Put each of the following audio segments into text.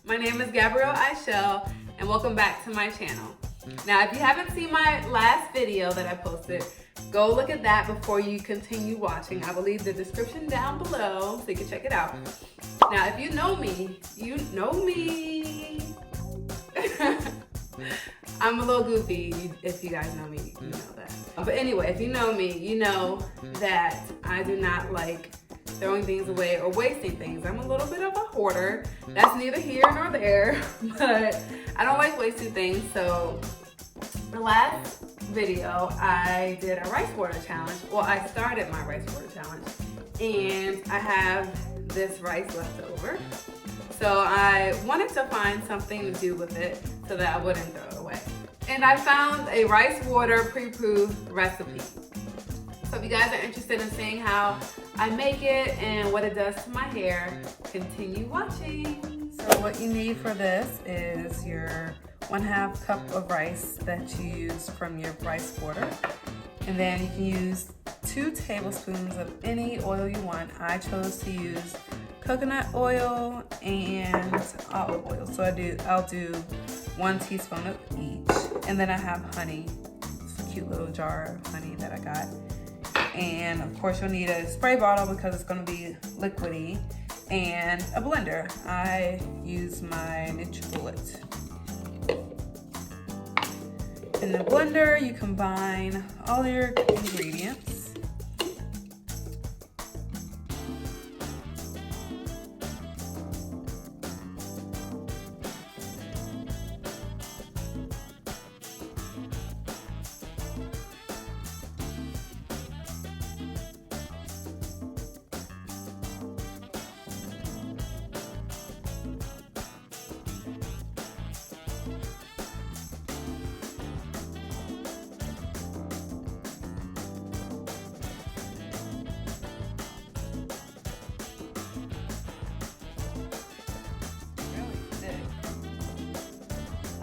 My name is Gabrielle and welcome back to my channel. Now, if you haven't seen my last video that I posted, go look at that before you continue watching. I will leave the description down below so you can check it out. Now, if you know me, you know me. I'm a little goofy. If you guys know me, you know that. But anyway, if you know me, you know that I do not like throwing things away or wasting things. I'm a little bit of a hoarder. That's neither here nor there, but I don't like wasting things. So the last video, I did a rice water challenge. Well, I started my rice water challenge, and I have this rice left over. So I wanted to find something to do with it so that I wouldn't throw it away. And I found a rice water pre-approved recipe. So if you guys are interested in seeing how I make it and what it does to my hair, continue watching. So what you need for this is your 1/2 cup of rice that you use from your rice water. And then you can use 2 tablespoons of any oil you want. I chose to use coconut oil and olive oil. So I'll do 1 teaspoon of each. And then I have honey. It's a cute little jar of honey that I got. And of course you'll need a spray bottle because it's gonna be liquidy, and a blender. I use my NutriBullet. In the blender, you combine all your ingredients.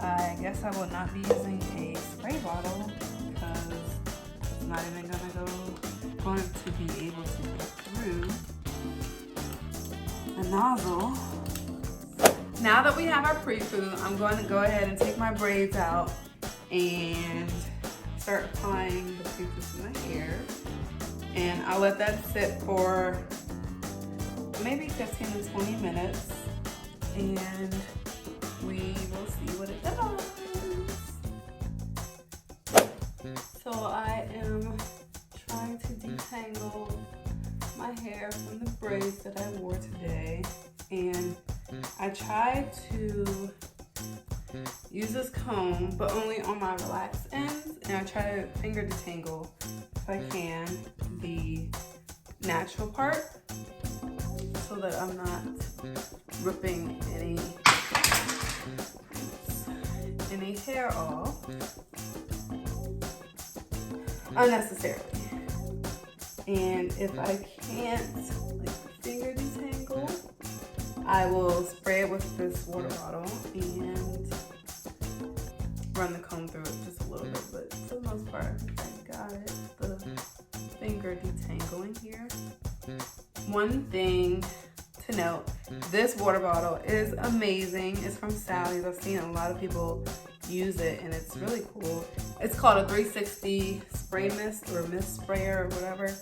I guess I will not be using a spray bottle because it's not even going to be able to go through the nozzle. Now that we have our pre-poo, I'm going to go ahead and take my braids out and start applying the pre-poo to my hair. And I'll let that sit for maybe 15 to 20 minutes. And we will see what it does. So I am trying to detangle my hair from the braids that I wore today. And I tried to use this comb, but only on my relaxed ends. And I try to finger detangle, if I can, the natural part so that I'm not ripping any hair off unnecessarily. And if I can't finger detangle, I will spray it with this water bottle and run the comb through it just a little bit, but for the most part I got it, the finger detangling here. One thing to note, this water bottle is amazing. It's from Sally's. I've seen a lot of people use it and it's really cool. It's called a 360 spray mist or mist sprayer or whatever.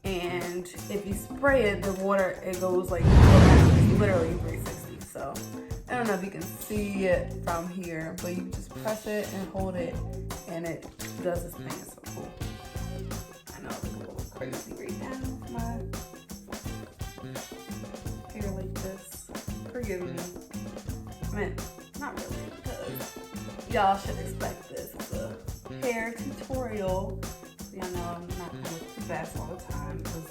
And if you spray it, the water, it goes like literally 360. So I don't know if you can see it from here, but you just press it and hold it and it does this thing. It's so cool. I know it's a little crazy right now. My hair like this. Forgive me. I mean, not really, because y'all should expect this. It's a hair tutorial. So y'all know I'm not gonna look the best all the time because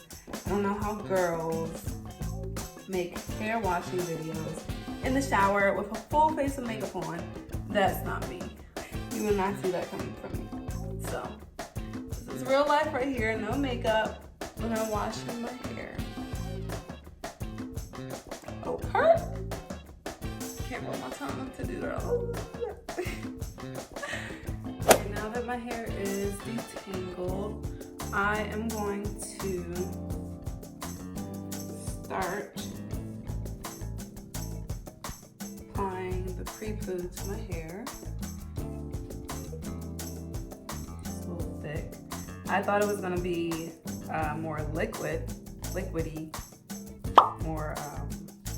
I don't know how girls make hair washing videos in the shower with a full face of makeup on. That's not me. You will not see that coming from me. So this is real life right here. No makeup when I'm washing my hair. Oh, hurt. Can't roll my tongue to do that. Okay, now that my hair is detangled, I am going to start applying shampoo to my hair. It's a little thick. I thought it was gonna be more liquidy, more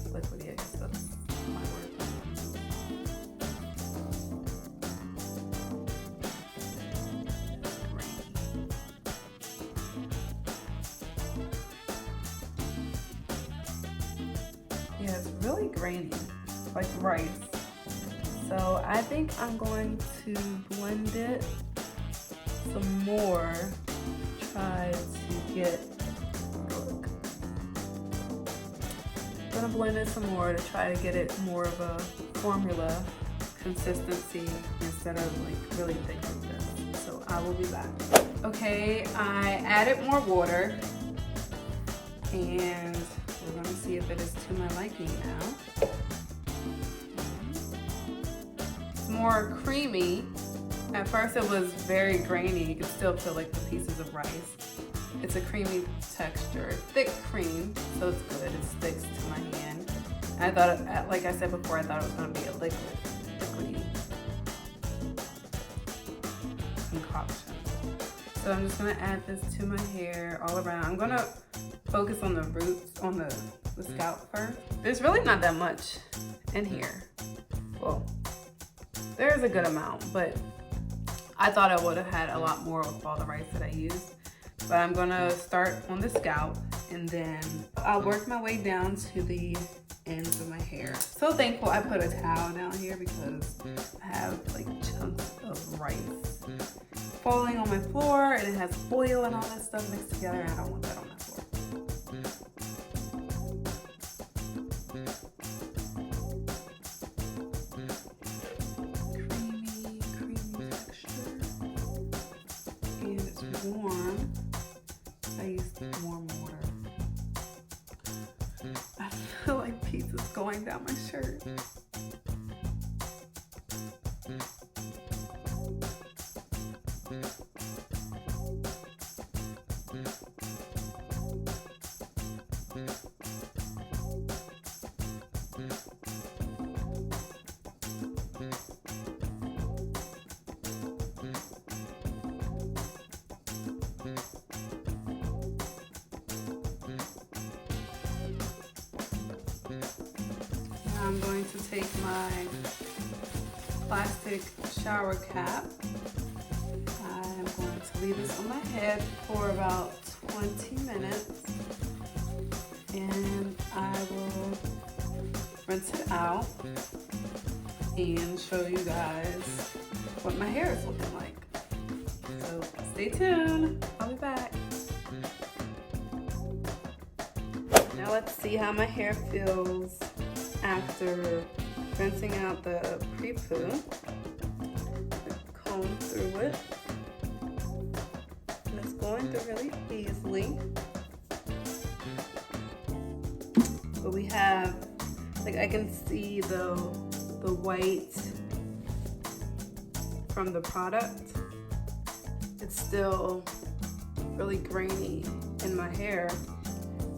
liquidy, I guess that's my word. Yeah, it's really grainy, like rice. So I think I'm going to blend it some more, try to get, look. I'm gonna blend it some more to try to get it more of a formula consistency instead of like really thick like this. So I will be back. Okay, I added more water and we're gonna see if it is to my liking now. It's more creamy. At first it was very grainy. You could still feel like the pieces of rice. It's a creamy texture, thick cream, so it's good. It sticks to my hand. I thought, like I said before, I thought it was gonna be a liquidy concoction. So I'm just gonna add this to my hair all around. I'm gonna focus on the roots, on the scalp first. There's really not that much in here. Well, there's a good amount, but I thought I would have had a lot more with all the rice that I used. But I'm gonna start on the scalp and then I'll work my way down to the ends of my hair. So thankful I put a towel down here because I have like chunks of rice falling on my floor and it has oil and all that stuff mixed together and I don't want that on my floor. Creamy texture. And it's warm. I used warm water. I feel like pieces going down my shirt. I'm going to take my plastic shower cap. I'm going to leave this on my head for about 20 minutes and I will rinse it out and show you guys what my hair is looking like. So stay tuned, I'll be back. Now let's see how my hair feels after rinsing out the pre-poo. Comb through it. And it's going through really easily. But we have, like I can see the white from the product. It's still really grainy in my hair.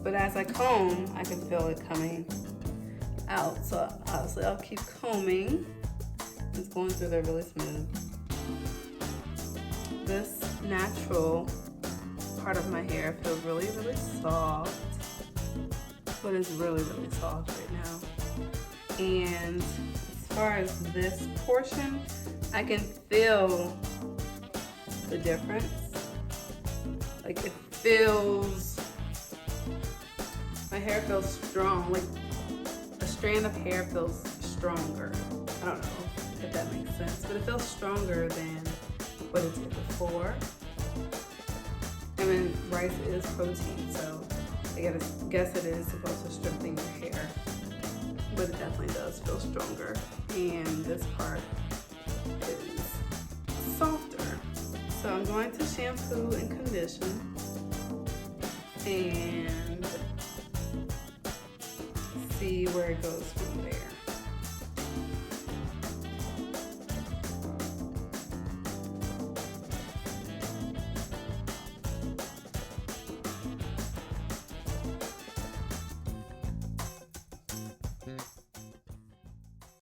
But as I comb, I can feel it coming out. So obviously I'll keep combing. It's going through there really smooth. This natural part of my hair feels really, really soft. But it's really, really soft right now. And as far as this portion, I can feel the difference. Like it feels, my hair feels strong. Like a strand of hair feels stronger. I don't know if that makes sense, but it feels stronger than what it did before. I mean, rice is protein, so I guess it is supposed to strengthen your hair, but it definitely does feel stronger. And this part is softer. So I'm going to shampoo and condition and see where it goes from